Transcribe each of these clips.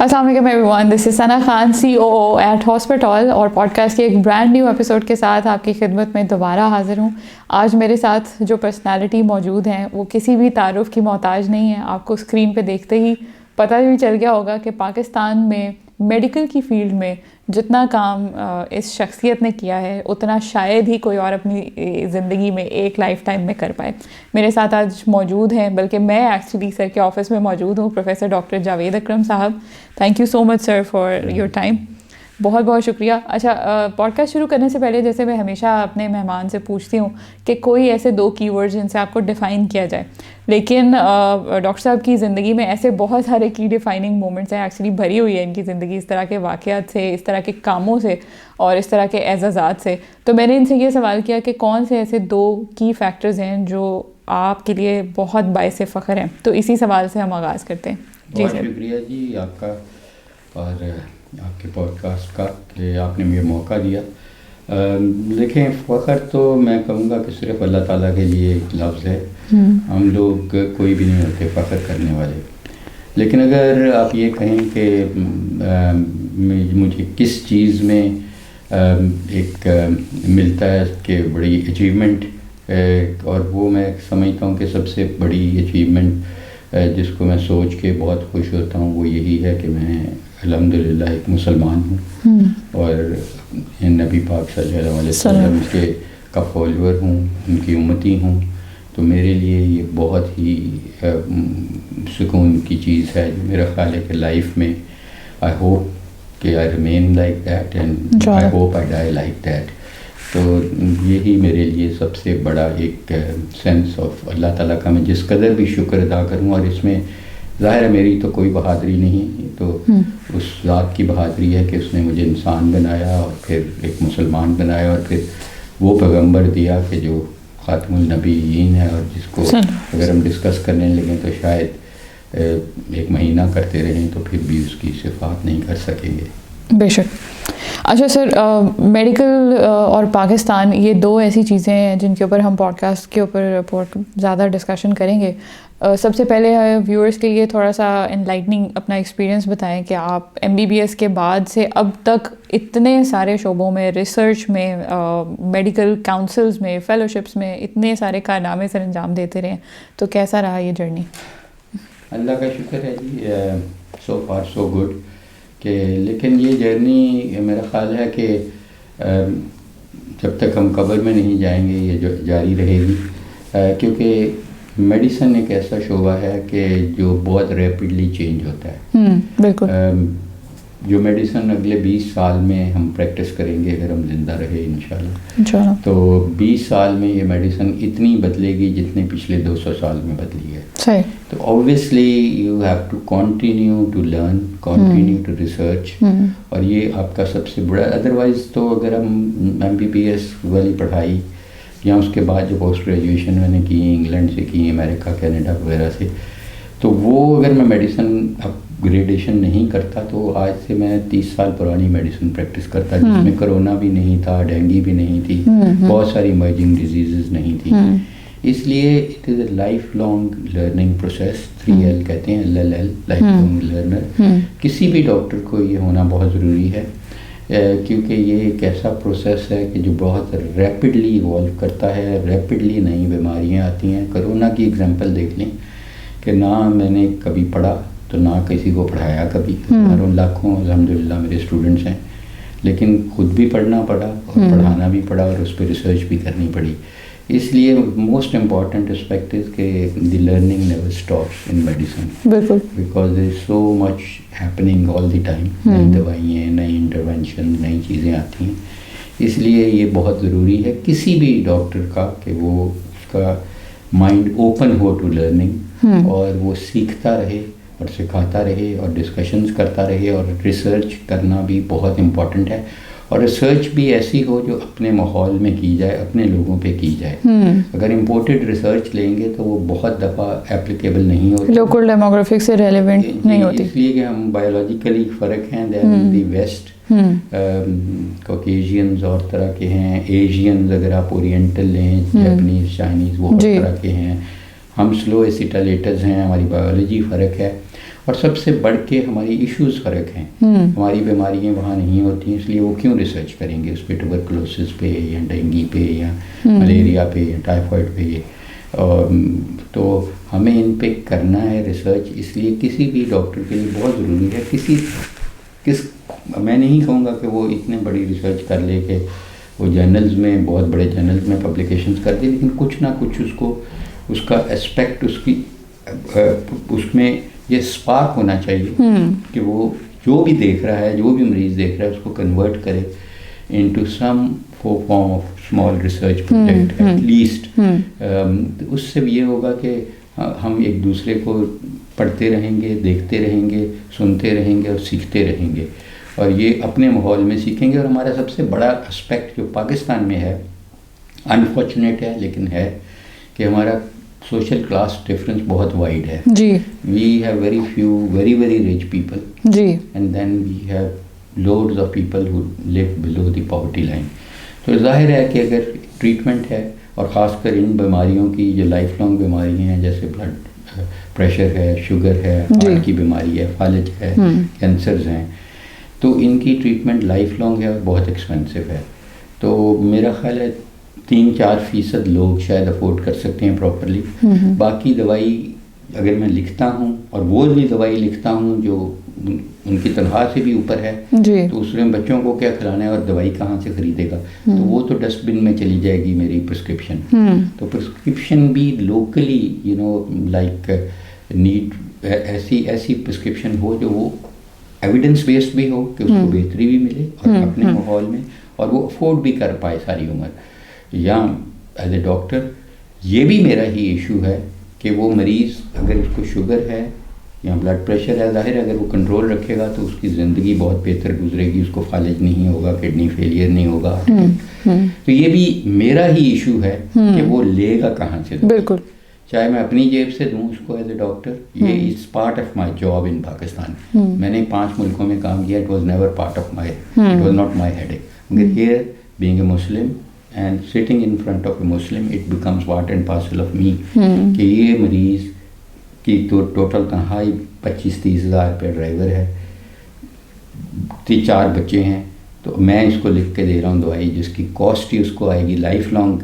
السلام علیکم everyone, this is Sana Khan COO at hospital, اور پوڈ کاسٹ کے ایک برانڈ نیو ایپیسوڈ کے ساتھ آپ کی خدمت میں دوبارہ حاضر ہوں. آج میرے ساتھ جو پرسنالٹی موجود ہیں وہ کسی بھی تعارف کی محتاج نہیں ہے. آپ کو اسکرین پہ دیکھتے ہی پتہ بھی چل گیا ہوگا کہ پاکستان میں میڈیکل کی فیلڈ میں جتنا کام اس شخصیت نے کیا ہے اتنا شاید ہی کوئی اور اپنی زندگی میں ایک لائف ٹائم میں کر پائے. میرے ساتھ آج موجود ہیں، بلکہ میں ایکچولی سر کے آفس میں موجود ہوں، پروفیسر ڈاکٹر جاوید اکرم صاحب. Thank you so much sir for your time. بہت بہت شکریہ. اچھا، پوڈ کاسٹ شروع کرنے سے پہلے جیسے میں ہمیشہ اپنے مہمان سے پوچھتی ہوں کہ کوئی ایسے 2 کی ورڈ جن سے آپ کو ڈیفائن کیا جائے، لیکن ڈاکٹر صاحب کی زندگی میں ایسے بہت سارے کی ڈیفائننگ مومنٹس ہیں، ایکچولی بھری ہوئی ہے ان کی زندگی اس طرح کے واقعات سے، اس طرح کے کاموں سے اور اس طرح کے اعزازات سے. تو میں نے ان سے یہ سوال کیا کہ کون سے ایسے 2 کی فیکٹرز ہیں جو آپ کے لیے بہت باعث فخر ہیں. تو اسی سوال سے ہم آغاز کرتے ہیں. جی سر. شکریہ جی آپ کا اور آپ کے پوڈ کاسٹ کا کہ آپ نے مجھے موقع دیا. دیکھیں، فخر تو میں کہوں گا کہ صرف اللہ تعالیٰ کے لیے ایک لفظ ہے. ہم لوگ کوئی بھی نہیں ہوتے فخر کرنے والے. لیکن اگر آپ یہ کہیں کہ مجھے کس چیز میں ایک ملتا ہے کہ بڑی اچیومنٹ، اور وہ میں سمجھتا ہوں کہ سب سے بڑی اچیومنٹ جس کو میں سوچ کے بہت خوش ہوتا ہوں وہ یہی ہے کہ میں الحمدللہ ایک مسلمان ہوں اور نبی پاک صلی اللہ علیہ وسلم کے کا فالوور ہوں، ان کی امتی ہوں. تو میرے لیے یہ بہت ہی سکون کی چیز ہے جو میرا خیال ہے کہ لائف میں آئی ہوپ کہ I remain like that and I hope I die like that. تو یہی میرے لیے سب سے بڑا ایک سینس آف اللہ تعالیٰ کا میں جس قدر بھی شکر ادا کروں. اور اس میں ظاہر ہے میری تو کوئی بہادری نہیں، تو اس ذات کی بہادری ہے کہ اس نے مجھے انسان بنایا اور پھر ایک مسلمان بنایا اور پھر وہ پیغمبر دیا کہ جو خاتم النبیین ہے، اور جس کو اگر ہم ڈسکس کرنے لگیں تو شاید 1 مہینہ کرتے رہیں تو پھر بھی اس کی صفات نہیں کر سکیں گے. بے شک. اچھا سر، میڈیکل اور پاکستان یہ 2 ایسی چیزیں ہیں جن کے اوپر ہم پوڈ کاسٹ کے اوپر زیادہ ڈسکشن کریں گے. سب سے پہلے ویورز کے لیے تھوڑا سا انلائٹننگ اپنا ایکسپیرینس بتائیں کہ آپ MBBS کے بعد سے اب تک اتنے سارے شعبوں میں، ریسرچ میں، میڈیکل کاؤنسلز میں، فیلوشپس میں اتنے سارے کارنامے سر انجام دیتے رہے، تو کیسا رہا یہ جرنی؟ اللہ کا شکر ہے جی، سو فار سو گڈ. کہ لیکن یہ جرنی میرا خیال ہے کہ جب تک ہم قبر میں نہیں جائیں گے یہ جو جاری رہے گی، کیونکہ میڈیسن ایک ایسا شعبہ ہے کہ جو بہت ریپڈلی چینج ہوتا ہے. بالکل. جو میڈیسن اگلے 20 سال میں ہم پریکٹس کریں گے اگر ہم زندہ رہے انشاءاللہ، تو 20 سال میں یہ میڈیسن اتنی بدلے گی جتنے پچھلے 200 سال میں بدلی ہے. صحیح. تو obviously you have to continue to learn, continue to research, اور یہ آپ کا سب سے بڑا. ادروائز تو اگر ہم MBBS والی پڑھائی یا اس کے بعد جو پوسٹ گریجویشن میں نے کی انگلینڈ سے کی، امریکہ کینیڈا وغیرہ سے، تو وہ اگر میں میڈیسن اپ گریڈیشن نہیں کرتا تو آج سے میں 30 سال پرانی میڈیسن پریکٹس کرتا، جس میں کرونا بھی نہیں تھا، ڈینگی بھی نہیں تھی، بہت ساری ایمرجنگ ڈیزیزز نہیں تھی. اس لیے it is a life long learning process. 3L کہتے ہیں، LLL، لائف لانگ لرنر. کسی بھی ڈاکٹر کو یہ ہونا بہت ضروری ہے، کیونکہ یہ ایک ایسا پروسیس ہے کہ جو بہت ریپڈلی ایوالو کرتا ہے، ریپڈلی نئی بیماریاں آتی ہیں. کرونا کی اگزامپل دیکھ لیں کہ نہ میں نے کبھی پڑھا تو نہ کسی کو پڑھایا کبھی. ہزاروں لاکھوں الحمدللہ میرے اسٹوڈنٹس ہیں، لیکن خود بھی پڑھنا پڑا اور پڑھانا بھی پڑا اور اس پہ ریسرچ بھی کرنی پڑی. اس لیے موسٹ امپورٹنٹ اسپیکٹ از کہ the learning never stops in medicine. بالکل. Because there is so much happening all the time. نئی دوائیں، نئی انٹروینشن، نئی چیزیں آتی ہیں. اس لیے یہ بہت ضروری ہے کسی بھی ڈاکٹر کا کہ وہ اس کا مائنڈ اوپن ہو ٹو لرننگ، اور وہ سیکھتا رہے اور سکھاتا رہے اور ڈسکشنز کرتا رہے. اور ریسرچ کرنا بھی بہت امپورٹنٹ ہے، اور ریسرچ بھی ایسی ہو جو اپنے ماحول میں کی جائے، اپنے لوگوں پہ کی جائے. اگر امپورٹڈ ریسرچ لیں گے تو وہ بہت دفعہ اپلیکیبل نہیں ہوتی، لوکل ڈیموگرافک سے ریلیونٹ نہیں ہوتی. اس لیے کہ ہم بایولوجیکلی فرق ہیں. دین دی ویسٹ کوکیشینز اور طرح کے ہیں، ایشینز اگر آپ اورینٹل لیں، جیپنیز، چائنیز، وہ اور طرح کے ہیں. ہم سلو ایسیٹیلیٹرز ہیں، ہماری بایولوجی فرق ہے. اور سب سے بڑھ کے ہماری ایشوز فرق ہیں. ہماری بیماریاں وہاں نہیں ہوتی ہیں، اس لیے وہ کیوں ریسرچ کریں گے اس پہ، ٹوبرکلوسس پہ یا ڈینگی پہ یا ملیریا پہ یا ٹائیفائڈ پہ. تو ہمیں ان پہ کرنا ہے ریسرچ. اس لیے کسی بھی ڈاکٹر کے لیے بہت ضروری ہے میں نہیں کہوں گا کہ وہ اتنے بڑی ریسرچ کر لے کہ وہ جرنلز میں، بہت بڑے جرنلز میں پبلیکیشنز کر دے، لیکن کچھ نہ کچھ اس کا اسپیکٹ، اس میں یہ اسپارک ہونا چاہیے کہ وہ جو بھی دیکھ رہا ہے، جو بھی مریض دیکھ رہا ہے، اس کو کنورٹ کرے into some form of small research project at least. اس سے یہ ہوگا کہ ہم ایک دوسرے کو پڑھتے رہیں گے، دیکھتے رہیں گے، سنتے رہیں گے اور سیکھتے رہیں گے، اور یہ اپنے ماحول میں سیکھیں گے. اور ہمارا سب سے بڑا اسپیکٹ جو پاکستان میں ہے، انفارچونیٹ ہے لیکن ہے، کہ ہمارا سوشل کلاس ڈفرینس بہت وائڈ ہے. جی. We have very few very very rich people. جی. And then we have loads of people who live below the poverty line. تو ظاہر ہے کہ اگر ٹریٹمنٹ ہے، اور خاص کر ان بیماریوں کی جو لائف لانگ بیماریاں ہیں، جیسے بلڈ پریشر ہے، شوگر ہے، ہارٹ کی بیماری ہے، فالج ہے، کینسرز ہیں، تو ان کی ٹریٹمنٹ لائف لانگ ہے اور بہت ایکسپینسو ہے. تو میرا خیال ہے 3-4% لوگ شاید افورڈ کر سکتے ہیں پراپرلی. باقی دوائی اگر میں لکھتا ہوں، اور وہ بھی دوائی لکھتا ہوں جو ان کی تنخواہ سے بھی اوپر ہے، تو اس میں بچوں کو کیا کھلانا ہے اور دوائی کہاں سے خریدے گا، تو وہ تو ڈسٹ بن میں چلی جائے گی میری پرسکرپشن. تو پرسکرپشن بھی لوکلی لائک نیڈ ایسی پرسکرپشن ہو جو وہ ایویڈنس بیسڈ بھی ہو، کہ اس کو بہتری بھی ملے اور اپنے ماحول میں، اور وہ افورڈ بھی کر پائے ساری عمر. یا ایز اے ڈاکٹر یہ بھی میرا ہی ایشو ہے کہ وہ مریض اگر اس کو شوگر ہے یا بلڈ پریشر ہے، ظاہر ہے اگر وہ کنٹرول رکھے گا تو اس کی زندگی بہت بہتر گزرے گی، اس کو فالج نہیں ہوگا، کڈنی فیلئر نہیں ہوگا. تو یہ بھی میرا ہی ایشو ہے کہ وہ لے گا کہاں سے. بالکل. چاہے میں اپنی جیب سے دوں اس کو ایز اے ڈاکٹر، یہ is part of my job in Pakistan. میں نے 5 ملکوں میں کام کیا، it was never part of my, it was not my headache. مگر here being a Muslim and sitting in front of a Muslim, it becomes part and parcel of me, کہ یہ مریض کی تو ٹوٹل تنخواہ 25-30 ہزار روپے، driver ہے، 4 بچے ہیں، تو میں اس کو لکھ کے دے رہا ہوں دوائی جس کی کاسٹ ہی اس کو آئے گی لائف لانگ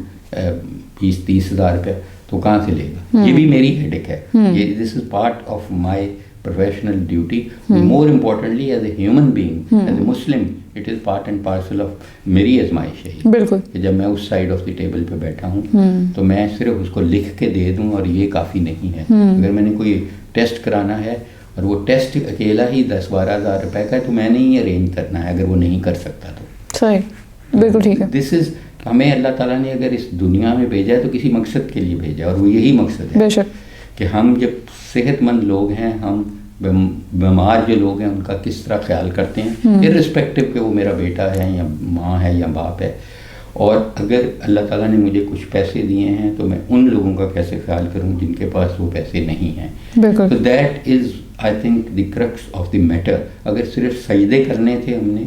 20-30 ہزار روپے، تو کہاں سے لے گا. یہ بھی میری ہیڈ ایک ہے. یہ this is part of my professional duty. More importantly, as a human being, as a Muslim, it is part and parcel of میری ازمائش ہے. بالکل. کہ جب میں اس سائڈ آف دی ٹیبل پہ بیٹھا ہوں تو میں صرف اس کو لکھ کے دے دوں اور یہ کافی نہیں ہے. اگر میں نے کوئی ٹیسٹ کرانا ہے اور وہ ٹیسٹ اکیلا ہی 10-12 ہزار روپے کا ہے تو میں نے ہی ارینج کرنا ہے، اگر وہ نہیں کر سکتا تو. صحیح، بالکل ٹھیک ہے. دس از، ہمیں اللہ تعالیٰ نے اگر اس دنیا میں بھیجا ہے تو کسی مقصد کے لیے بھیجا ہے، اور وہ یہی مقصد ہے. بے شک. کہ ہم جب صحت مند لوگ ہیں، ہم بیمار جو لوگ ہیں ان کا کس طرح خیال کرتے ہیں، ارسپیکٹو کہ وہ میرا بیٹا ہے یا ماں ہے یا باپ ہے. اور اگر اللہ تعالیٰ نے مجھے کچھ پیسے دیے ہیں تو میں ان لوگوں کا کیسے خیال کروں جن کے پاس وہ پیسے نہیں ہیں. بالکل. تو that is I think the crux of the matter. اگر صرف سجدے کرنے تھے، ہم نے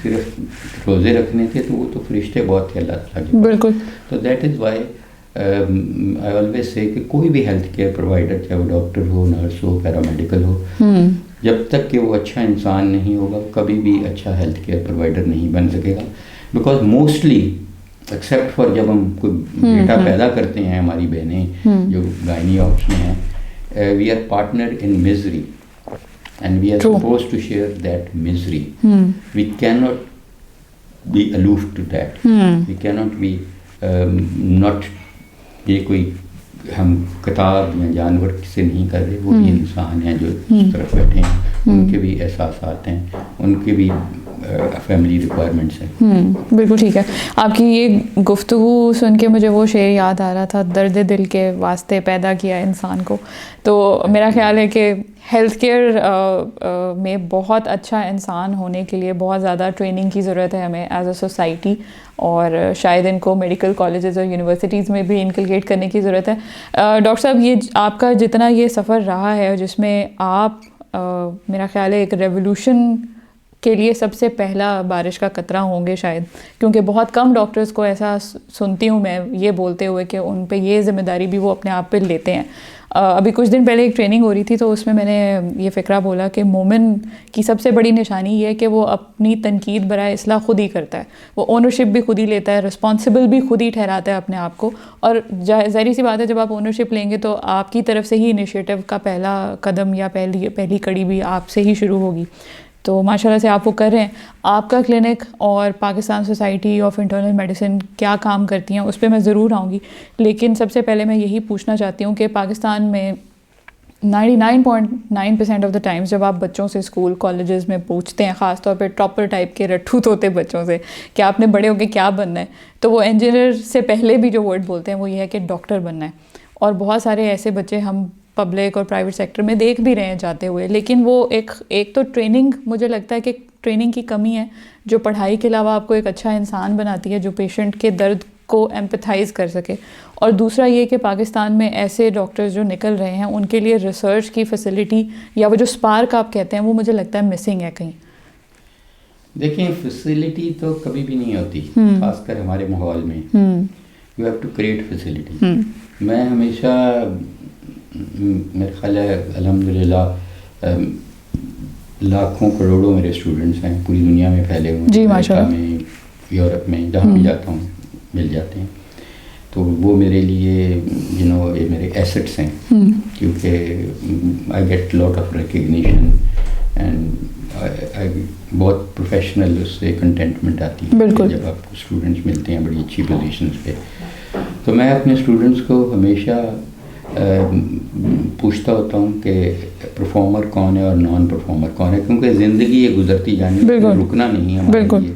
صرف روزے رکھنے تھے، تو وہ تو فرشتے بہت تھے اللہ تعالیٰ کے. بالکل. تو that is why I always say کہ کوئی بھی ہیلتھ کیئر پرووائڈر، چاہے وہ ڈاکٹر ہو، نرس ہو، پیرامیڈیکل ہو، جب تک کہ وہ اچھا انسان نہیں ہوگا کبھی بھی اچھا ہیلتھ کیئر پرووائڈر نہیں بن سکے گا. بیکاز موسٹلی ایکسیپٹ فار جب ہم کوئی بیٹا پیدا کرتے ہیں، ہماری بہنیں جو گائنی آپس میں ہیں، we are partner in misery and we are supposed to share that misery. We cannot be aloof to that. We cannot be not، یہ کوئی ہم کتاب یا جانور سے نہیں کر رہے، وہ بھی انسان ہیں جو اس طرف بیٹھے ہیں، ان کے بھی احساسات ہیں، ان کے بھی فیملی ریکوائرمنٹس ہیں. بالکل ٹھیک ہے. آپ کی یہ گفتگو سن کے مجھے وہ شعر یاد آ رہا تھا، درد دل کے واسطے پیدا کیا انسان کو. تو میرا خیال ہے کہ ہیلتھ کیئر میں بہت اچھا انسان ہونے کے لیے بہت زیادہ ٹریننگ کی ضرورت ہے ہمیں ایز اے سوسائٹی، اور شاید ان کو میڈیکل کالجز اور یونیورسٹیز میں بھی انکلکیٹ کرنے کی ضرورت ہے. ڈاکٹر صاحب، یہ آپ کا جتنا یہ سفر رہا ہے جس میں آپ میرا خیال ہے ایک ریولیوشن کے لیے سب سے پہلا بارش کا قطرہ ہوں گے شاید, کیونکہ بہت کم ڈاکٹرز کو ایسا سنتی ہوں میں یہ بولتے ہوئے کہ ان پہ یہ ذمہ داری بھی وہ اپنے آپ پہ لیتے ہیں. ابھی کچھ دن پہلے ایک ٹریننگ ہو رہی تھی تو اس میں نے یہ فقرہ بولا کہ مومن کی سب سے بڑی نشانی یہ ہے کہ وہ اپنی تنقید برائے اصلاح خود ہی کرتا ہے, وہ اونرشپ بھی خود ہی لیتا ہے, رسپانسبل بھی خود ہی ٹھہراتا ہے اپنے آپ کو. اور ظاہری سی بات ہے جب آپ اونرشپ لیں گے تو آپ کی طرف سے ہی انیشیٹو کا پہلا قدم یا پہلی کڑی بھی آپ سے ہی شروع ہوگی. تو ماشاء اللہ سے آپ وہ کر رہے ہیں. آپ کا کلینک اور Pakistan society of internal medicine کیا کام کرتی ہیں اس پہ میں ضرور آؤں گی, لیکن سب سے پہلے میں یہی پوچھنا چاہتی ہوں کہ پاکستان میں 99.9% آف دا ٹائمز جب آپ بچوں سے اسکول کالجز میں پوچھتے ہیں, خاص طور پہ ٹاپر ٹائپ کے رٹھو ہوتے بچوں سے کہ آپ نے بڑے ہو کے کیا بننا ہے, تو وہ انجینئر سے پہلے بھی جو ورڈ بولتے ہیں وہ یہ ہے کہ ڈاکٹر بننا ہے. اور بہت سارے ایسے بچے ہم پبلک اور پرائیویٹ سیکٹر میں دیکھ بھی رہے ہیں جاتے ہوئے, لیکن وہ ایک تو ٹریننگ, مجھے لگتا ہے کہ ٹریننگ کی کمی ہے جو پڑھائی کے علاوہ آپ کو ایک اچھا انسان بناتی ہے جو پیشنٹ کے درد کو ایمپتھائز کر سکے. اور دوسرا یہ کہ پاکستان میں ایسے ڈاکٹرز جو نکل رہے ہیں ان کے لیے ریسرچ کی فیسلٹی یا وہ جو اسپارک آپ کہتے ہیں وہ مجھے لگتا ہے مسنگ ہے کہیں. دیکھیں فیسلٹی تو کبھی بھی نہیں ہوتی, خاص کر ہمارے ماحول میں. You have to create facility. میں ہمیشہ میرے خیال ہے الحمدللہ لاکھوں کروڑوں میرے اسٹوڈنٹس ہیں پوری دنیا میں پھیلے ہوئے ہیں, جی ماشاء اللہ, میں یورپ میں جہاں بھی جاتا ہوں مل جاتے ہیں. تو وہ میرے لیے یہ میرے ایسٹس ہیں, کیونکہ I get lot of recognition and بہت پروفیشنل اس سے کنٹینٹمنٹ آتی ہے جب آپ کو اسٹوڈنٹس ملتے ہیں بڑی اچھی پوزیشنس پہ. تو میں اپنے اسٹوڈنٹس کو ہمیشہ پوچھتا ہوتا ہوں کہ پرفارمر کون ہے اور نان پرفارمر کون ہے, کیونکہ زندگی یہ گزرتی جانی ہے, رکنا نہیں ہے ہمارے لیے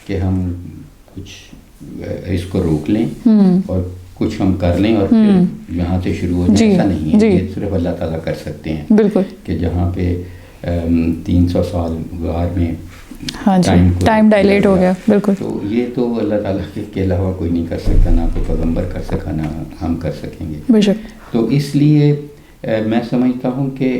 کہ ہم کچھ اس کو روک لیں اور کچھ ہم کر لیں اور پھر یہاں سے شروع ہو جائے. ایسا نہیں ہے, یہ صرف اللہ تعالیٰ کر سکتے ہیں کہ جہاں پہ 300 سال غار میں ٹائم ڈائلیٹ ہو گیا. بالکل, تو یہ تو اللہ تعالیٰ کے علاوہ کوئی نہیں کر سکتا, نہ تو پیغمبر کر سکا نہ ہم کر سکیں گے بے شک. تو اس لیے میں سمجھتا ہوں کہ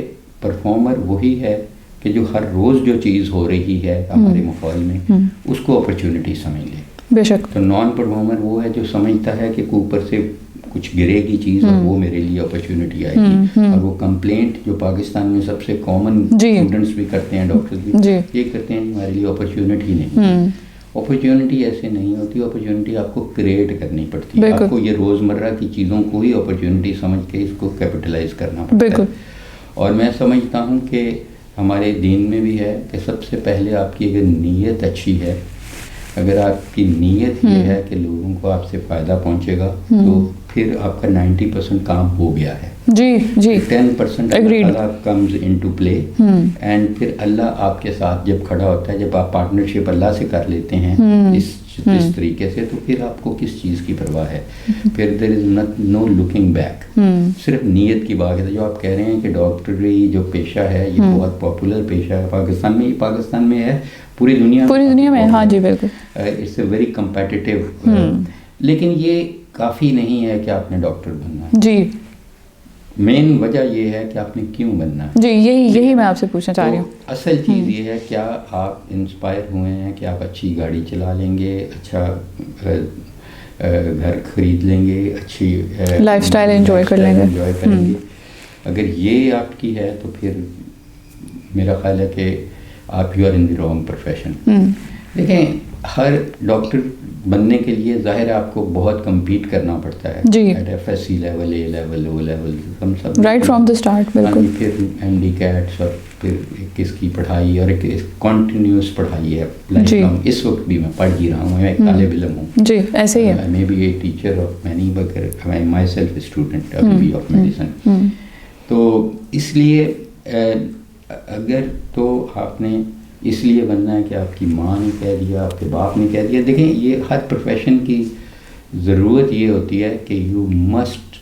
پرفارمر وہی ہے کہ جو ہر روز جو چیز ہو رہی ہے ہمارے ماحول میں اس کو اپرچونٹی سمجھ لے. بے شک. تو نان پرفارمر وہ ہے جو سمجھتا ہے کہ اوپر سے کچھ گرے گی چیز اور وہ میرے لیے اپرچونٹی آئے گی. اور وہ کمپلینٹ جو پاکستان میں سب سے کامن اسٹوڈنٹس بھی کرتے ہیں, ڈاکٹرز بھی یہ کرتے ہیں ہمارے لیے اپرچونٹی نہیں. اپرچونٹی ایسے نہیں ہوتی, اپرچونٹی آپ کو کریٹ کرنی پڑتی ہے. آپ کو یہ روزمرہ کی چیزوں کو ہی اپرچونٹی سمجھ کے اس کو کیپٹلائز کرنا پڑتا ہے. اور میں سمجھتا ہوں کہ ہمارے دین میں بھی ہے کہ سب سے پہلے آپ کی اگر نیت اچھی ہے, اگر آپ کی نیت یہ ہے کہ لوگوں کو آپ سے فائدہ پہنچے گا تو پھر آپ کا 90% کام ہو گیا ہے. جی جی, 10% اللہ کمز انٹو پلے, اینڈ پھر اللہ آپ کے ساتھ جب کھڑا ہوتا ہے, جب آپ پارٹنرشپ اللہ سے کر لیتے ہیں اس طریقے سے, تو پھر آپ کو کس چیز کی پرواہ ہے. پھر دیر از نو لکنگ بیک, صرف نیت کی بات ہے. جو آپ کہہ رہے ہیں کہ ڈاکٹری جو پیشہ ہے یہ بہت پاپولر پیشہ ہے پاکستان میں ہے, پوری دنیا میں. ہاں جی بالکل, اٹس اے ویری کمپیٹیٹیو, لیکن یہ کافی نہیں ہے کہ آپ نے ڈاکٹر بننا ہے. جی, مین وجہ یہ ہے کہ آپ نے کیوں بننا ہے. جی یہی میں آپ سے پوچھنا چاہ رہی ہوں. اصل چیز یہ ہے کیا آپ انسپائر ہوئے ہیں کہ آپ اچھی گاڑی چلا لیں گے, اچھا گھر خرید لیں گے, اچھی لائف اسٹائل انجوائے کریں گے. اگر یہ آپ کی ہے تو پھر میرا خیال ہے کہ آپ you are in the wrong profession. دیکھیں ہر ڈاکٹر بننے کے لیے ظاہر ہے آپ کو بہت کمپیٹ کرنا پڑتا ہے, at F S C level, A level, O level, ہم سب رائٹ فرام دا اسٹارٹ. بالکل. پھر ایم ڈی کیٹس اور پھر کس کی پڑھائی اور ایک کنٹینیوس پڑھائی ہے. اس وقت بھی میں پڑھ ہی رہا ہوں, میں ایک طالب علم ہوں. جی ایسے ہی ہے. May be a teacher of many, but myself student ابھی بھی آف میڈیسن. تو اس لیے اگر تو آپ نے اس لیے بننا ہے کہ آپ کی ماں نے کہہ دیا, آپ کے باپ نے کہہ دیا. دیکھیں یہ ہر پروفیشن کی ضرورت یہ ہوتی ہے کہ you must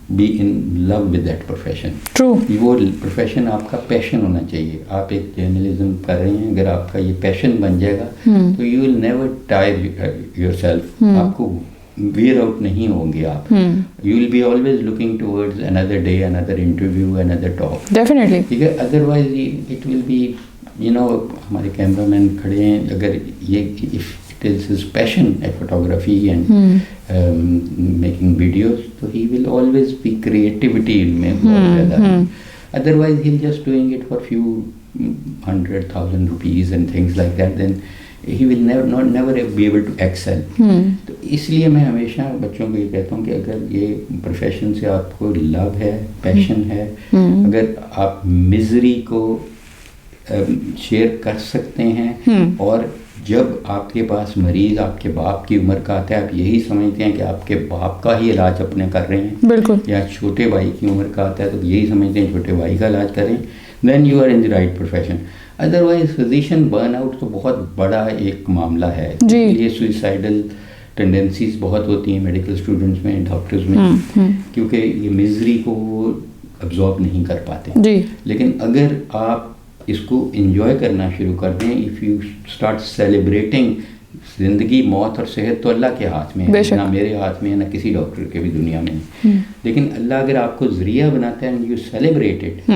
be in love with that profession. True. وہ پروفیشن آپ کا پیشن ہونا چاہیے. آپ ایک جرنلزم کر رہے ہیں, اگر آپ کا یہ پیشن بن جائے گا تو you will never tire yourself. آپ کو ویئر آؤٹ نہیں ہوں گے آپ. You will be always looking towards another day, another interview, another talk. Definitely. ٹھیک ہے. Otherwise it will be you know ہمارے کیمرہ مین کھڑے ہیں, اگر یہ if it is his passion ہے فوٹوگرافی اینڈ میکنگ ویڈیوز, تو he will always be creativity ان میں بہت زیادہ ہے. Otherwise he just doing it for few 100,000 rupees and things like that, then he will never be able to excel. تو اس لیے میں ہمیشہ بچوں کو یہ کہتا ہوں کہ اگر یہ پروفیشن سے آپ کو لو ہے, پیشن ہے, اگر آپ مزری کو شیئر کر سکتے ہیں, اور جب آپ کے پاس مریض آپ کے باپ کی عمر کا آتا ہے, آپ یہی سمجھتے ہیں کہ آپ کے باپ کا ہی علاج اپنے کر رہے ہیں, بالکل, یا چھوٹے بھائی کی عمر کا آتا ہے تو یہی سمجھتے ہیں چھوٹے بھائی کا علاج کریں, then you are in the right profession. Otherwise physician burn out تو بہت بڑا ایک معاملہ ہے. یہ سوئسائڈل ٹینڈنسیز بہت ہوتی ہیں میڈیکل اسٹوڈنٹس میں, ڈاکٹرز میں, کیونکہ یہ مزری کو وہ ابزارب نہیں کر پاتے. لیکن اگر آپ اس کو انجوائے کرنا شروع کر دیں, اف یو اسٹارٹ سیلیبریٹنگ, زندگی موت اور صحت تو اللہ کے ہاتھ میں ہے, نہ میرے ہاتھ میں ہے, نہ کسی ڈاکٹر کے بھی دنیا میں, لیکن اللہ اگر آپ کو ذریعہ بناتا ہے, and you celebrate it,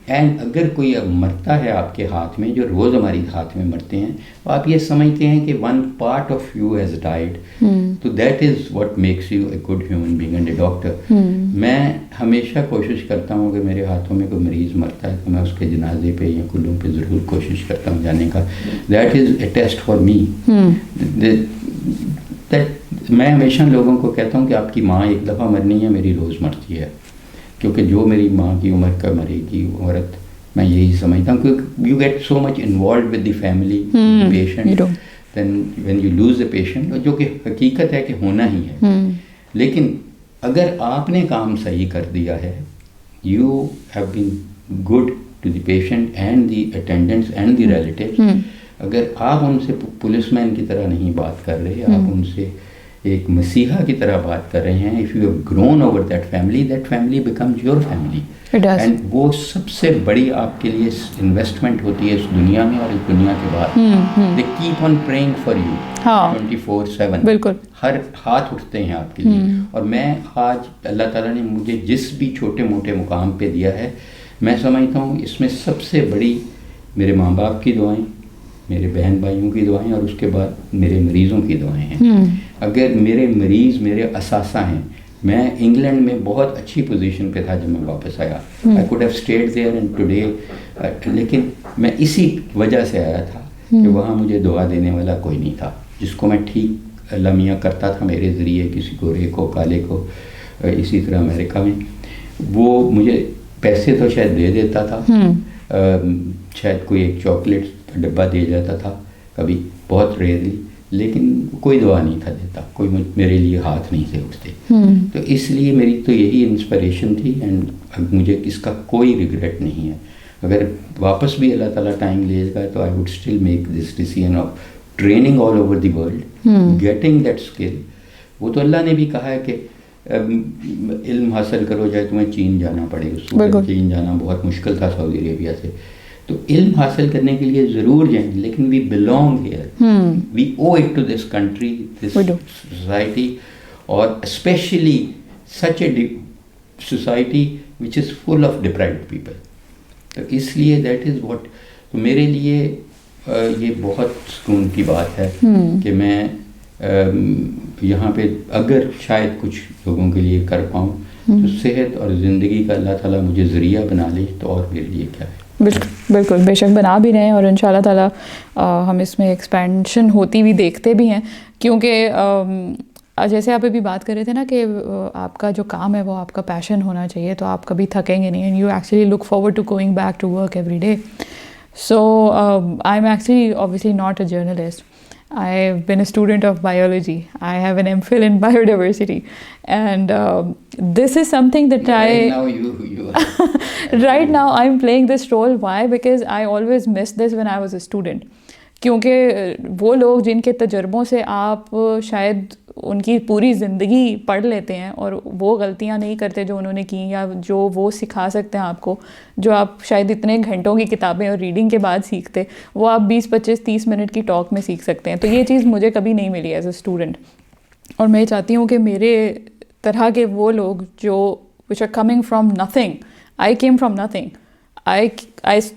and اگر کوئی مرتا ہے آپ کے ہاتھ میں, جو روز ہماری ہاتھ میں مرتے ہیں, تو آپ یہ سمجھتے ہیں کہ one part of you has died, تو that is what makes you a good human being and a doctor. میں ہمیشہ کوشش کرتا ہوں کہ میرے ہاتھوں میں کوئی مریض مرتا ہے تو میں اس کے جنازے پہ یا کلوں پہ ضرور کوشش کرتا ہوں جانے کا. That is a test for me. میں ہمیشہ لوگوں کو کہتا ہوں کہ آپ کی ماں ایک دفعہ مرنی ہے, میری روز مرتی ہے, کیونکہ جو میری ماں کی عمر کا مرے گی عورت, میں یہی سمجھتا ہوں, کیونکہ you get so much involved with the family patient, then when you lose a patient, جو کہ حقیقت ہے کہ ہونا ہی ہے. لیکن اگر آپ نے کام صحیح کر دیا ہے, you have been good to the patient and the attendants and the relatives. اگر آپ ان سے پولیس مین کی طرح نہیں بات کر رہے, آپ ان سے ایک مسیحا کی طرح بات کر رہے ہیں, if you have grown over that family becomes your family, and وہ سب سے بڑی آپ کے لیے انویسٹمنٹ ہوتی ہے اس دنیا میں اور اس دنیا کے بعد. They keep on praying for you 24/7. بالکل, ہر ہاتھ اٹھتے ہیں آپ کے لیے. اور میں آج اللہ تعالیٰ نے مجھے جس بھی چھوٹے موٹے مقام پہ دیا ہے, میں سمجھتا ہوں اس میں سب سے بڑی میرے ماں باپ کی دعائیں, میرے بہن بھائیوں کی دعائیں, اور اس کے بعد میرے مریضوں کی دعائیں ہیں. اگر میرے مریض میرے اثاثہ ہیں, میں انگلینڈ میں بہت اچھی پوزیشن پہ تھا جب میں واپس آیا, I could have stayed there and today, لیکن میں اسی وجہ سے آیا تھا کہ وہاں مجھے دعا دینے والا کوئی نہیں تھا, جس کو میں ٹھیک لمحہ کرتا تھا میرے ذریعے, کسی گورے کو, کالے کو. اسی طرح امریکہ میں وہ مجھے پیسے تو شاید دے دیتا تھا, شاید کوئی ایک چاکلیٹ کا ڈبہ دے جاتا تھا کبھی, بہت ریئرلی, لیکن کوئی دعا نہیں تھا دیتا, کوئی میرے لیے ہاتھ نہیں تھے اٹھتے. تو اس لیے میری تو یہی انسپریشن تھی, اینڈ مجھے اس کا کوئی ریگریٹ نہیں ہے. اگر واپس بھی اللہ تعالیٰ ٹائم لے گا تو I would still make this decision of training all over the world, getting that skill. وہ تو اللہ نے بھی کہا ہے کہ علم حاصل کرو, چاہے تمہیں چین جانا پڑے. اس وقت چین جانا بہت مشکل تھا سعودی عربیہ سے, تو علم حاصل کرنے کے لیے ضرور جائیں, لیکن we belong here, we owe it to this country, this society, اور specially such a society which is full of deprived people. تو اس لیے دیٹ از واٹ, تو میرے لیے یہ بہت سکون کی بات ہے کہ میں یہاں پہ اگر شاید کچھ لوگوں کے لیے کر پاؤں, تو صحت اور زندگی کا اللہ تعالیٰ مجھے ذریعہ بنا لے تو اور میرے لیے کیا ہے. بالکل بے شک بنا بھی رہے ہیں, اور ان شاء اللہ تعالیٰ ہم اس میں ایکسپینشن ہوتی بھی دیکھتے بھی ہیں, کیونکہ جیسے آپ ابھی بات کر رہے تھے نا کہ آپ کا جو کام ہے وہ آپ کا پیشن ہونا چاہیے, تو آپ کبھی تھکیں گے نہیں, and you actually look forward to going back to work every day. So I am actually obviously not a journalist. I've been a student of biology. I have an MPhil in biodiversity, and this is something that right now I'm playing this role. Why? Because I always missed this when I was a student. کیونکہ وہ لوگ جن کے تجربوں سے آپ شاید ان کی پوری زندگی پڑھ لیتے ہیں, اور وہ غلطیاں نہیں کرتے جو انہوں نے کی, یا جو وہ سکھا سکتے ہیں آپ کو, جو آپ شاید اتنے گھنٹوں کی کتابیں اور ریڈنگ کے بعد سیکھتے, وہ آپ 20-25-30 منٹ کی ٹاک میں سیکھ سکتے ہیں. تو یہ چیز مجھے کبھی نہیں ملی ایز اے اسٹوڈنٹ, اور میں چاہتی ہوں کہ میرے طرح کے وہ لوگ جو which are coming from nothing, I came from nothing, I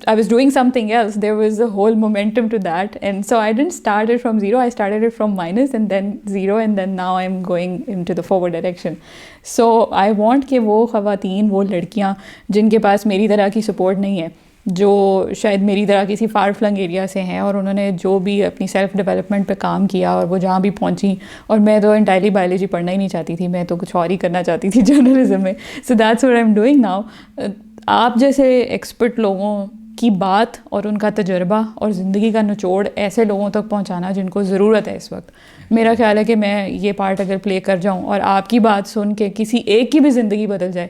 was doing something else. There was a whole momentum to that, and so I didn't start it from zero. I started it from minus and then zero, and then now I'm going into the forward direction. So I want کہ وہ خواتین, وہ لڑکیاں جن کے پاس میری طرح کی سپورٹ نہیں ہے, جو شاید میری طرح کسی فار فلنگ ایریا سے ہیں, اور انہوں نے جو بھی اپنی سیلف ڈیولپمنٹ پہ کام کیا اور وہ جہاں بھی پہنچی, اور میں تو انٹائرلی بایولوجی پڑھنا ہی نہیں چاہتی تھی, میں تو کچھ اور ہی کرنا چاہتی تھی جرنلزم میں. So that's what I am doing now. آپ جیسے ایکسپرٹ لوگوں کی بات اور ان کا تجربہ اور زندگی کا نچوڑ ایسے لوگوں تک پہنچانا جن کو ضرورت ہے اس وقت, میرا خیال ہے کہ میں یہ پارٹ اگر پلے کر جاؤں اور آپ کی بات سن کے کسی ایک کی بھی زندگی بدل جائے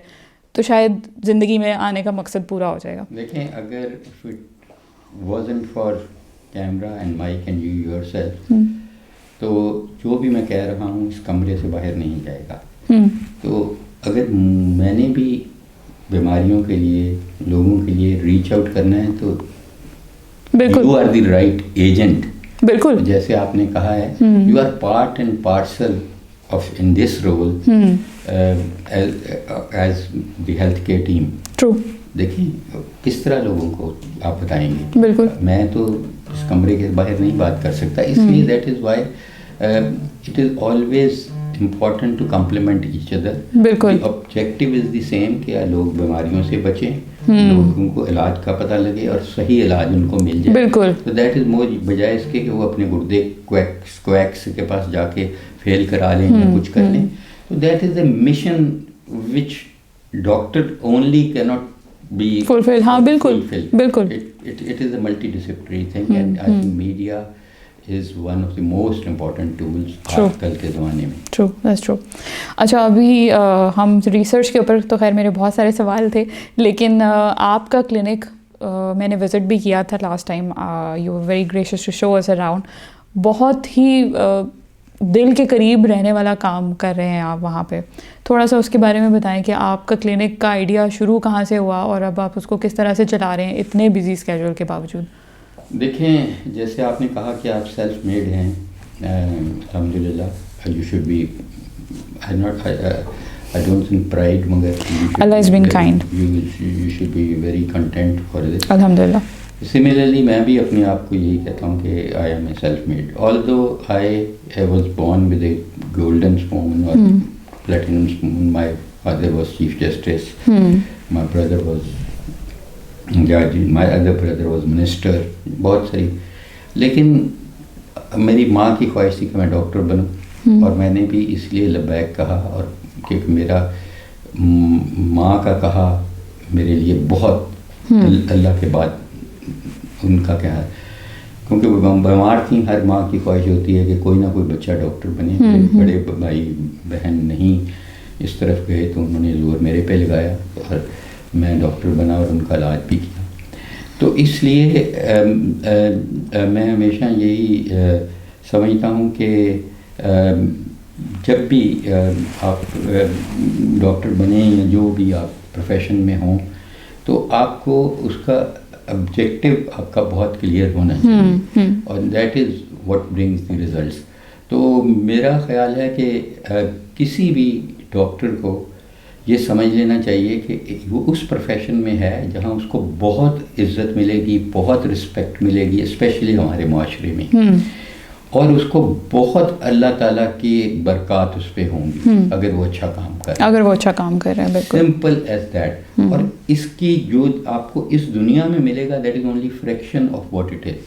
تو شاید زندگی میں آنے کا مقصد پورا ہو جائے گا. دیکھیں, اگر it wasn't for camera and mic and you yourself, تو جو بھی میں کہہ رہا ہوں اس کمرے سے باہر نہیں جائے گا. تو اگر میں نے بھی بیماریوں کے لیے, لوگوں کے لیے ریچ آؤٹ کرنا ہے تو بالکل you are the right agent. بالکل جیسے آپ نے کہا ہے, you are part and parcel of in this role as the health care team. True. دیکھیں کس طرح لوگوں کو آپ بتائیں گے. بالکل. میں تو اس کمرے کے باہر نہیں بات کر سکتا, اس لیے that is why it is always important to complement each other. بالکل. The objective is the same کہ لوگ بیماریوں سے بچیں, لوگوں کو علاج کا پتہ لگے اور صحیح علاج ان کو مل جائے. بالکل. تو دیٹ از مور, بجائے اس کے کہ وہ اپنے گردے کویکس کے پاس جا کے فیل کرا لیں یا کچھ کر لیں. تو that is a mission which doctor only کی ناٹ بی فلفل. ہاں بالکل بالکل. It is a multidisciplinary thing and I think media is one of the most important tools آج کل کے زمانے میں. True, that's true. اچھا, ابھی ہم ریسرچ کے اوپر تو خیر میرے بہت سارے سوال تھے, لیکن آپ کا کلینک میں نے وزٹ بھی کیا تھا last time. You are very gracious to show us around. بہت ہی دل کے قریب رہنے والا کام کر رہے ہیں آپ وہاں پہ. تھوڑا سا اس کے بارے میں بتائیں کہ آپ کا کلینک کا آئیڈیا شروع کہاں سے ہوا اور اب آپ اس کو کس طرح سے چلا رہے ہیں اتنے بزی اسکیجول کے باوجود. دیکھیں, جیسے آپ نے کہا کہ آپ سیلف میڈ ہیں, الحمد للہ. You should be, I don't think pride, مگر Allah is been kind. You should be very content for this. الحمد للہ. سملرلی میں بھی اپنے آپ کو یہی کہتا ہوں کہ I am a self made. Although I was born with a golden spoon اور platinum spoon. My father was chief justice, my brother was جج, my other brother was minister, بہت ساری. لیکن میری ماں کی خواہش تھی کہ میں ڈاکٹر بنوں, اور میں نے بھی اس لیے لبیک کہا, اور کہ میرا ماں کا کہا میرے لیے بہت اللہ کے بعد ان کا کہا, کیونکہ وہ بیمار تھیں. ہر ماں کی خواہش ہوتی ہے کہ کوئی نہ کوئی بچہ ڈاکٹر بنے. بڑے بھائی بہن نہیں اس طرف گئے تو انہوں نے زور میرے پہ لگایا اور میں ڈاکٹر بنا اور ان کا علاج بھی کیا. تو اس لیے میں ہمیشہ یہی سمجھتا ہوں کہ جب بھی آپ ڈاکٹر بنیں یا جو بھی آپ پروفیشن میں ہوں, تو آپ کو اس کا آبجیکٹو آپ کا بہت کلیئر ہونا چاہیے, اور that is what brings the results. تو میرا خیال ہے کہ کسی بھی ڈاکٹر کو یہ سمجھ لینا چاہیے کہ وہ اس پروفیشن میں ہے جہاں اس کو بہت عزت ملے گی, بہت رسپیکٹ ملے گی, اسپیشلی ہمارے معاشرے میں, اور اس کو بہت اللہ تعالیٰ کی برکات اس پہ ہوں گی اگر وہ اچھا کام کر رہے ہیں. اگر وہ اچھا کام کر رہے ہیں, بالکل. Simple as that. اور اس کی جو آپ کو اس دنیا میں ملے گا that is only fraction of what it is.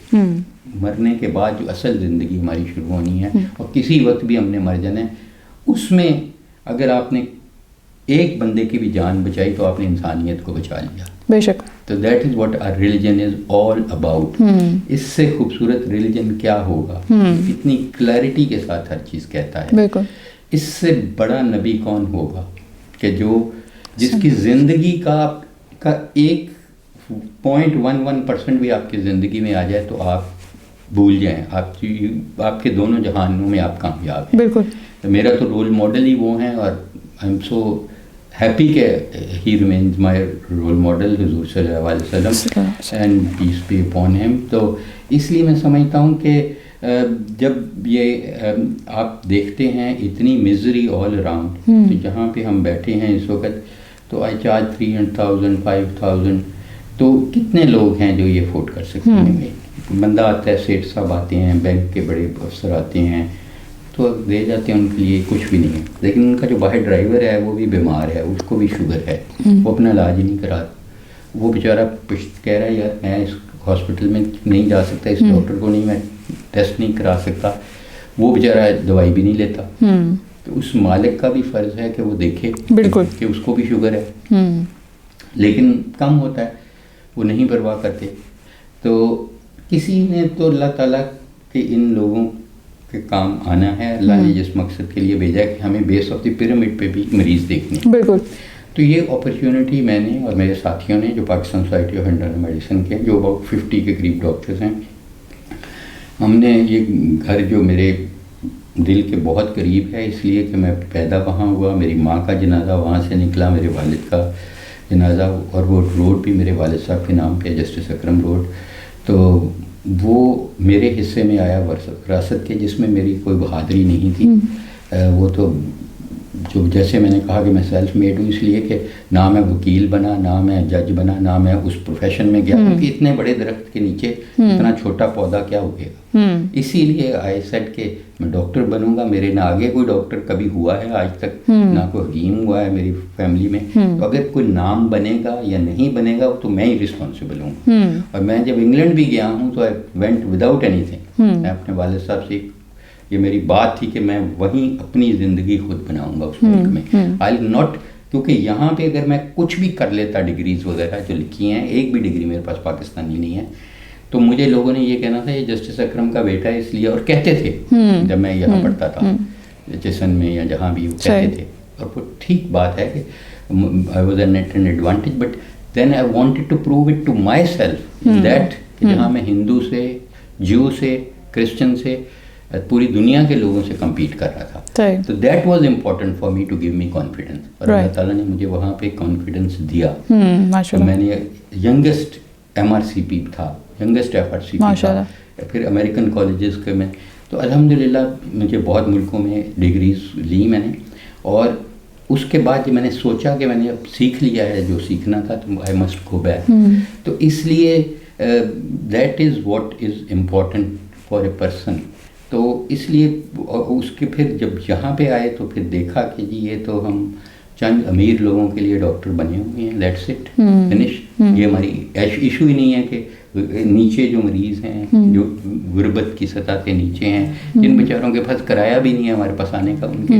مرنے کے بعد جو اصل زندگی ہماری شروع ہونی ہے, اور کسی وقت بھی ہم نے مر جانا ہے, اس میں اگر آپ نے ایک بندے کی بھی جان بچائی تو آپ نے انسانیت کو بچا لیا. بے شک. تو that is what our religion is all about. اس سے خوبصورت ریلیجن کیا ہوگا, اتنی کلیئرٹی کے ساتھ ہر چیز کہتا ہے. بالکل. اس سے بڑا نبی کون ہوگا کہ جس کی زندگی کا 1.11% بھی آپ کی زندگی میں آ جائے تو آپ بھول جائیں, آپ کے دونوں جہانوں میں آپ کامیاب ہیں. بالکل. میرا تو رول ماڈل ہی وہ ہیں, اور آئی ایم سو ہیپی کہ ہی ریمینز مائی رول ماڈل حضور صلی اللہ علیہ وسلم and peace be upon him. تو اس لیے میں سمجھتا ہوں کہ جب یہ آپ دیکھتے ہیں اتنی مزری آل اراؤنڈ, تو جہاں پہ ہم بیٹھے ہیں اس وقت, تو آئی چارج 300,000 5,000 تو کتنے لوگ ہیں جو یہ افورڈ کر سکتے ہیں؟ بندہ آتا ہے، سیٹھ صاحب آتے ہیں، بینک کے بڑے افسر آتے ہیں، تو دے جاتے ہیں، ان کے لیے کچھ بھی نہیں ہے. لیکن ان کا جو باہر ڈرائیور ہے وہ بھی بیمار ہے، اس کو بھی شوگر ہے، وہ اپنا علاج ہی نہیں کرا. وہ بیچارہ کہہ رہا ہے یار میں اس ہاسپٹل میں نہیں جا سکتا، اس ڈاکٹر کو نہیں، میں ٹیسٹ نہیں کرا سکتا. وہ بیچارہ دوائی بھی نہیں لیتا. تو اس مالک کا بھی فرض ہے کہ وہ دیکھے بالکل کہ اس کو بھی شوگر ہے، لیکن کم ہوتا ہے، وہ نہیں پرواہ کرتے. تو کسی نے تو اللہ تعالیٰ کے ان لوگوں کے کام آنا ہے. اللہ نے جس مقصد کے لیے بھیجا ہے کہ ہمیں بیس آف دی پیرامڈ پہ بھی مریض دیکھنے. بالکل. تو یہ اپرچونٹی میں نے اور میرے ساتھیوں نے جو Pakistan society of internal medicine کے جو اباؤٹ 50 کے قریب ڈاکٹرز ہیں، ہم نے یہ گھر جو میرے دل کے بہت قریب ہے، اس لیے کہ میں پیدا وہاں ہوا، میری ماں کا جنازہ وہاں سے نکلا، میرے والد کا جنازہ، اور وہ روڈ بھی میرے والد صاحب کے نام پہ، جسٹس اکرم روڈ. تو وہ میرے حصے میں آیا وراثت کے، جس میں میری کوئی بہادری نہیں تھی. وہ تو جو جیسے میں نے کہا کہ میں سیلف میڈ ہوں، اس لیے کہ نہ میں وکیل بنا، نہ میں جج بنا، نہ میں اس پروفیشن میں گیا، کیونکہ اتنے بڑے درخت کے نیچے اتنا چھوٹا پودا کیا اگے گا. اسی لیے آئی سیڈ کہ میں ڈاکٹر بنوں گا. میرے نہ آگے کوئی ڈاکٹر کبھی ہوا ہے آج تک، نہ کوئی حکیم ہوا ہے میری فیملی میں. تو اگر کوئی نام بنے گا یا نہیں بنے گا تو میں ہی رسپانسبل ہوں. اور میں جب انگلینڈ بھی گیا ہوں تو I went without any thing. میں اپنے والد صاحب سے یہ میری بات تھی کہ میں وہیں اپنی زندگی خود بناؤں گا اس ملک میں. آئی ناٹ، کیونکہ یہاں پہ اگر میں کچھ بھی کر لیتا، ڈگریز وغیرہ جو لکھی ہیں، ایک بھی ڈگری میرے پاس پاکستانی نہیں ہے، تو مجھے لوگوں نے یہ کہنا تھا یہ جسٹس اکرم کا بیٹا ہے اس لیے، اور کہتے تھے جب میں یہاں پڑھتا تھا چسن میں یا جہاں بھی، وہ کہتے تھے. اور وہ ٹھیک بات ہے کہ I was an advantage, but then I wanted to prove it to myself that جہاں میں ہندو سے، جو سے، کرسچن سے، پوری دنیا کے لوگوں سے کمپیٹ کر رہا تھا. تو that was important for me to give me confidence. اور اللہ تعالیٰ نے مجھے وہاں پہ کانفیڈنس دیا. میں نے ینگسٹ MRCP تھا، ینگسٹ FRCP تھا، پھر امریکن کالجز کے میں. تو الحمدللہ مجھے بہت ملکوں میں ڈگریز لی میں نے. اور اس کے بعد جب میں نے سوچا کہ میں نے اب سیکھ لیا ہے جو سیکھنا تھا، تو آئی مسٹ گو بیک. تو اس لیے that is what is important for a person. تو اس لیے اس کے پھر جب یہاں پہ آئے تو پھر دیکھا کہ جی یہ تو ہم چند امیر لوگوں کے لیے ڈاکٹر بنے ہوئے ہیں، دیٹس اٹ، فنش. یہ ہماری ایشو ہی نہیں ہے کہ نیچے جو مریض ہیں جو غربت کی سطح کے نیچے ہیں، جن بیچاروں کے پاس کرایہ بھی نہیں ہے ہمارے پاس آنے کا ان کے.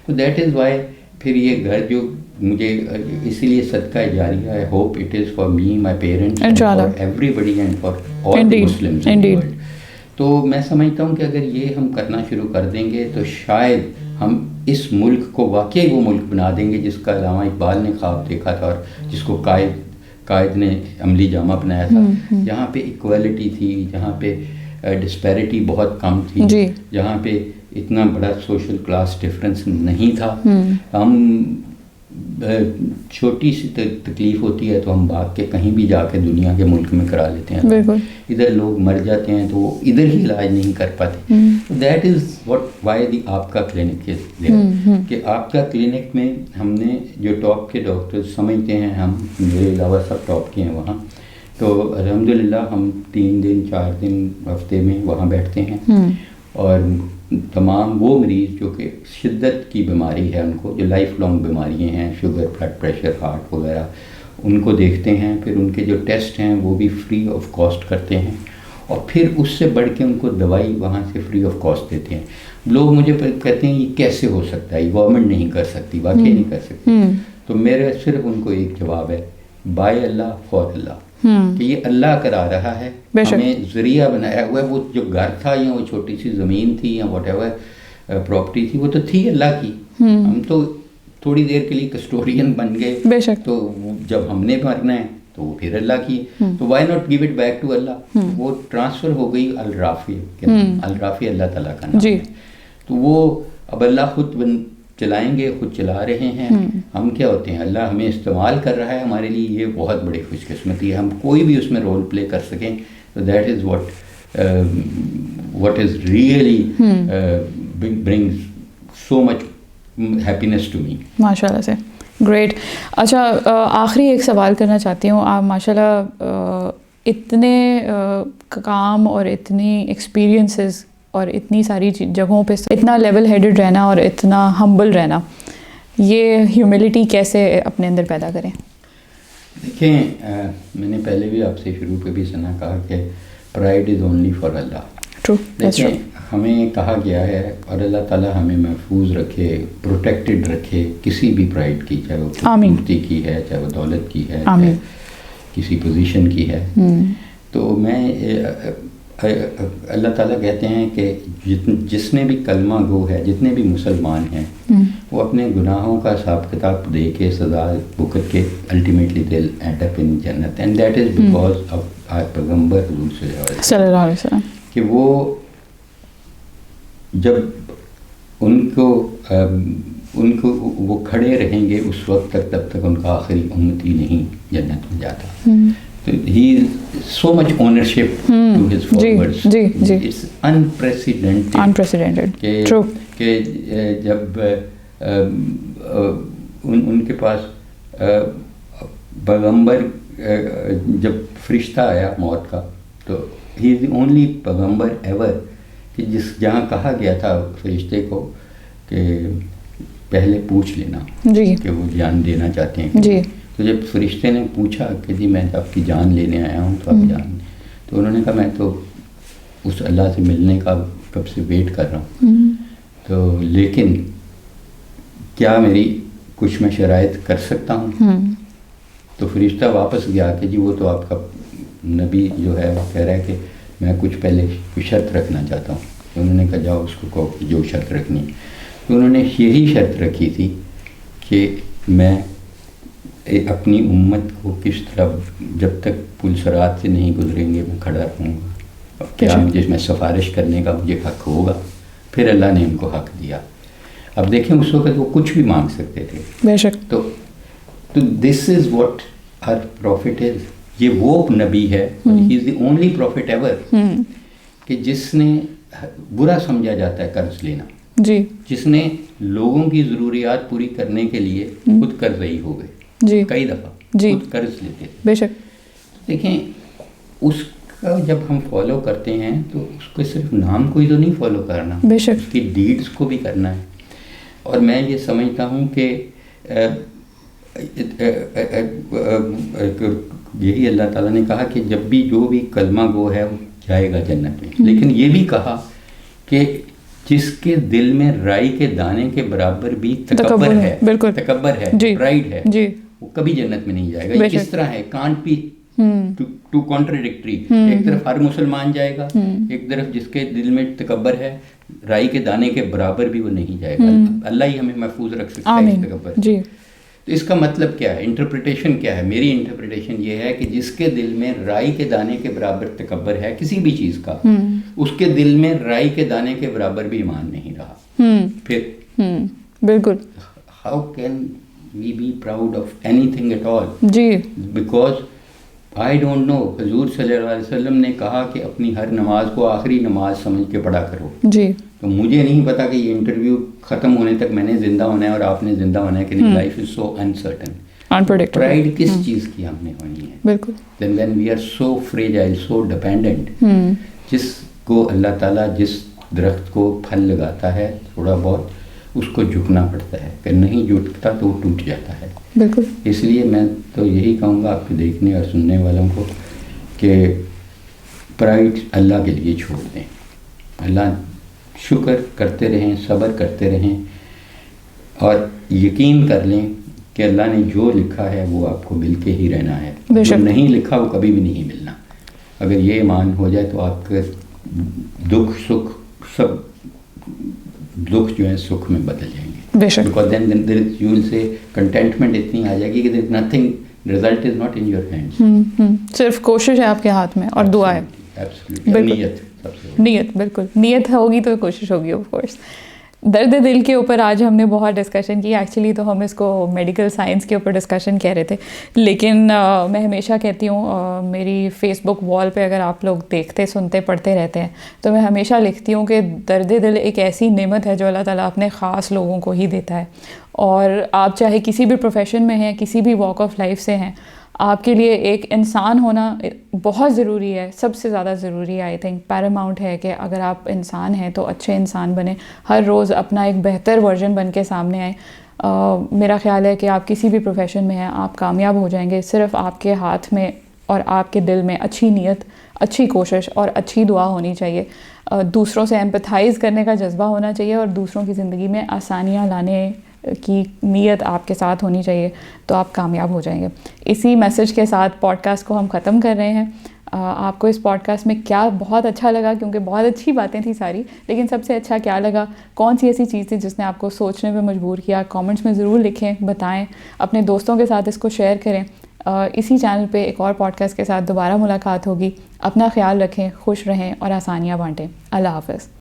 تو دیٹ از وائی پھر یہ گھر جو مجھے اسی لیے صدقہ جاریہ ہے. Hope it is for me, my parents, for everybody and for all the Muslims in the world. تو میں سمجھتا ہوں کہ اگر یہ ہم کرنا شروع کر دیں گے تو شاید ہم اس ملک کو واقعی وہ ملک بنا دیں گے جس کا علامہ اقبال نے خواب دیکھا تھا، اور جس کو قائد نے عملی جامہ بنایا تھا. جہاں پہ ایکویلٹی تھی، جہاں پہ ڈسپیرٹی بہت کم تھی، جہاں پہ اتنا بڑا سوشل کلاس ڈفرینس نہیں تھا. ہم چھوٹی سی تکلیف ہوتی ہے تو ہم بھاگ کے کہیں بھی جا کے دنیا کے ملک میں کرا لیتے ہیں. ادھر لوگ مر جاتے ہیں تو وہ ادھر ہی علاج نہیں کر پاتے. دیٹ از واٹ وائی دی آپ کا کلینک از دیئر. کہ آپ کا کلینک میں ہم نے جو ٹاپ کے ڈاکٹر سمجھتے ہیں، ہم میرے علاوہ سب ٹاپ کے ہیں وہاں. تو الحمدللہ ہم 3 دن 4 دن ہفتے میں وہاں بیٹھتے ہیں، اور تمام وہ مریض جو کہ شدت کی بیماری ہے، ان کو جو لائف لانگ بیماریاں ہیں، شوگر، بلڈ پریشر، ہارٹ وغیرہ، ان کو دیکھتے ہیں. پھر ان کے جو ٹیسٹ ہیں وہ بھی فری آف کاسٹ کرتے ہیں، اور پھر اس سے بڑھ کے ان کو دوائی وہاں سے فری آف کاسٹ دیتے ہیں. لوگ مجھے کہتے ہیں یہ کیسے ہو سکتا ہے، یہ گورنمنٹ نہیں کر سکتی، واقعی نہیں کر سکتی. تو میرا صرف ان کو ایک جواب ہے، بائی اللہ فار اللہ. کہ یہ اللہ کرا رہا ہے، ہمیں ذریعہ بنایا ہوا ہے. وہ جو گھر تھا یا وہ چھوٹی سی زمین تھی یا واٹ ایور پراپرٹی تھی، وہ تو تھی اللہ کی. ہم تو تھوڑی دیر کے لیے کسٹوڈین بن گئے. تو جب ہم نے مرنا ہے تو وہ پھر اللہ کی. تو why not give it back to Allah. وہ ٹرانسفر ہو گئی الرافی. الرافی اللہ تعالیٰ کا نام ہے. تو وہ اب اللہ خود چلائیں گے، خود چلا رہے ہیں. ہم کیا ہوتے ہیں، اللہ ہمیں استعمال کر رہا ہے. ہمارے لیے یہ بہت بڑی خوش قسمتی ہے، ہم کوئی بھی اس میں رول پلے کر سکیں. تو that is what is really brings so much happiness to me. ماشاء اللہ سے. گریٹ. اچھا آخری ایک سوال کرنا چاہتی ہوں. آپ ماشاء اللہ اتنے کام اور اتنی ایکسپیرینسز اور اتنی ساری جگہوں پہ اتنا لیول ہیڈڈ رہنا اور اتنا ہمبل رہنا, یہ ہیوملٹی کیسے اپنے اندر پیدا کریں؟ دیکھیں میں نے پہلے بھی آپ سے شروع پہ بھی سنا کہا کہ پرائڈ از اونلی فار اللہ. دیکھیں ہمیں کہا گیا ہے اور اللہ تعالیٰ ہمیں محفوظ رکھے, پروٹیکٹڈ رکھے کسی بھی پرائڈ کی, چاہے وہ خوبصورتی کی ہے, چاہے وہ دولت کی ہے, چاہے کسی پوزیشن کی ہے. تو میں اللہ تعالیٰ کہتے ہیں کہ جس نے بھی کلمہ گو ہے, جتنے بھی مسلمان ہیں, وہ اپنے گناہوں کا حساب کتاب دے کے سزا بھگت کے ultimately they will end up in جنت, and that is because of our پیغمبر حضور صلی اللہ علیہ وسلم, کہ وہ جب ان کو وہ کھڑے رہیں گے اس وقت تک, تب تک ان کا آخری امتی نہیں جنت میں جاتا. تو he so much ownership to his followers, it's unprecedented کہ جب ان کے پاس پیغمبر, جب فرشتہ آیا موت کا, تو ہی از دی اونلی پیغمبر ایور کہ جہاں کہا گیا تھا فرشتے کو کہ پہلے پوچھ لینا کہ وہ جان دینا چاہتے ہیں. تو جب فرشتے نے پوچھا کہ جی میں آپ کی جان لینے آیا ہوں تو آپ جان, تو انہوں نے کہا میں تو اس اللہ سے ملنے کا کب سے ویٹ کر رہا ہوں, تو لیکن کیا میری کچھ میں شرائط کر سکتا ہوں؟ تو فرشتہ واپس گیا کہ جی وہ تو آپ کا نبی جو ہے وہ کہہ رہا ہے کہ میں کچھ پہلے شرط رکھنا چاہتا ہوں. تو انہوں نے کہا جاؤ اس کو کہو جو شرط رکھنی. تو انہوں نے یہی شرط رکھی تھی کہ میں اپنی امت کو کس طرح جب تک پل صراط سے نہیں گزریں گے میں کھڑا رہوں گا, کیا جس میں سفارش کرنے کا مجھے حق ہوگا. پھر اللہ نے ان کو حق دیا. اب دیکھیں اس وقت وہ کچھ بھی مانگ سکتے تھے بے شک. تو دس از واٹ ہر پروفٹ از. یہ وہ نبی ہے, ہی از دی اونلی پروفٹ ایور کہ جس نے برا سمجھا جاتا ہے قرض لینا, جی, جس نے لوگوں کی ضروریات پوری کرنے کے لیے خود قرضئی ہو گئے, جی, کئی دفعہ خود قرض لیتے تھے. بے شک. دیکھیں اس کا جب ہم فالو کرتے ہیں تو اس کو صرف نام کو ہی تو نہیں فالو کرنا, بے شک, اس کی ڈیڈس کو بھی کرنا ہے. اور میں یہ سمجھتا ہوں کہ یہی اللہ تعالیٰ نے کہا کہ جب بھی جو بھی کلمہ گو ہے وہ جائے گا جنت میں, لیکن یہ بھی کہا کہ جس کے دل میں رائی کے دانے کے برابر بھی تکبر ہے, تکبر ہے, پرائڈ ہے, وہ کبھی جنت میں نہیں جائے گا. یہ کس طرح ہے؟ Can't be too contradictory. ایک طرف ہر مسلمان جائے گا, ایک طرف جس کے دل میں تکبر ہے رائی کے دانے کے برابر بھی وہ نہیں جائے گا. اللہ ہی ہمیں محفوظ رکھ سکتا ہے اس تکبر. تو اس کا مطلب کیا ہے؟ انٹرپریٹیشن کیا ہے؟ میری انٹرپریٹیشن یہ ہے کہ جس کے دل میں رائی کے دانے کے برابر تکبر ہے کسی بھی چیز کا, اس کے دل میں رائی کے دانے کے برابر بھی ایمان نہیں رہا. پھر بالکل how can we be proud of anything at all? جی, بیکاز آئی ڈونٹ نو. حضور صلی اللہ علیہ وسلم نے کہا کہ اپنی ہر نماز کو آخری نماز سمجھ کے پڑھا کرو. جی, تو مجھے نہیں پتا کہ یہ انٹرویو ختم ہونے تک میں نے زندہ ہونا ہے اور آپ نے زندہ ہونا ہے کہ نہیں. Life is so uncertain. Pride کس چیز کی ہم نے ہونی ہے؟ بالکل. Then we are so fragile, so dependent. جس کو اللہ تعالیٰ جس درخت کو پھل لگاتا ہے تھوڑا بہت اس کو جھکنا پڑتا ہے, کہ نہیں جھکتا تو وہ ٹوٹ جاتا ہے. بالکل. اس لیے میں تو یہی کہوں گا آپ کے دیکھنے اور سننے والوں کو کہ پرائڈ اللہ کے لیے چھوڑ دیں. اللہ شکر کرتے رہیں, صبر کرتے رہیں, اور یقین کر لیں کہ اللہ نے جو لکھا ہے وہ آپ کو مل کے ہی رہنا ہے. جو نہیں لکھا وہ کبھی بھی نہیں ملنا. اگر یہ ایمان ہو جائے تو آپ کے دکھ سکھ سب دکھ جو ہیں سکھ میں بدل جائیں گے. بے شک. بیکاز دین یو ول سے کنٹینٹمنٹ اتنی آ جائے گی کہ there is nothing, result is not in your hands. صرف کوشش ہے آپ کے ہاتھ میں اور دعا ہے. نیت, بالکل, نیت. بالکل نیت ہوگی تو کوشش ہوگی. آف کورس درد دل کے اوپر آج ہم نے بہت ڈسکشن کی. ایکچولی تو ہم اس کو میڈیکل سائنس کے اوپر ڈسکشن کہہ رہے تھے, لیکن میں ہمیشہ کہتی ہوں, میری فیس بک وال پہ اگر آپ لوگ دیکھتے سنتے پڑھتے رہتے ہیں تو میں ہمیشہ لکھتی ہوں کہ درد دل ایک ایسی نعمت ہے جو اللہ تعالیٰ اپنے خاص لوگوں کو ہی دیتا ہے. اور آپ چاہے کسی بھی پروفیشن میں ہیں, کسی بھی واک آف لائف سے ہیں, آپ کے لیے ایک انسان ہونا بہت ضروری ہے, سب سے زیادہ ضروری ہے. آئی تھنک پیراماؤنٹ ہے کہ اگر آپ انسان ہیں تو اچھے انسان بنیں, ہر روز اپنا ایک بہتر ورژن بن کے سامنے آئیں. میرا خیال ہے کہ آپ کسی بھی پروفیشن میں ہیں آپ کامیاب ہو جائیں گے, صرف آپ کے ہاتھ میں اور آپ کے دل میں اچھی نیت, اچھی کوشش اور اچھی دعا ہونی چاہیے. دوسروں سے ایمپتھائز کرنے کا جذبہ ہونا چاہیے اور دوسروں کی زندگی میں آسانیاں لانے کی نیت آپ کے ساتھ ہونی چاہیے, تو آپ کامیاب ہو جائیں گے. اسی میسج کے ساتھ پوڈ کاسٹ کو ہم ختم کر رہے ہیں. آپ کو اس پوڈ کاسٹ میں کیا بہت اچھا لگا, کیونکہ بہت اچھی باتیں تھیں ساری, لیکن سب سے اچھا کیا لگا, کون سی ایسی چیز تھی جس نے آپ کو سوچنے پہ مجبور کیا, کامنٹس میں ضرور لکھیں, بتائیں, اپنے دوستوں کے ساتھ اس کو شیئر کریں. اسی چینل پہ ایک اور پوڈ کاسٹ کے ساتھ دوبارہ ملاقات ہوگی. اپنا خیال رکھیں, خوش رہیں اور آسانیاں بانٹیں. اللہ حافظ.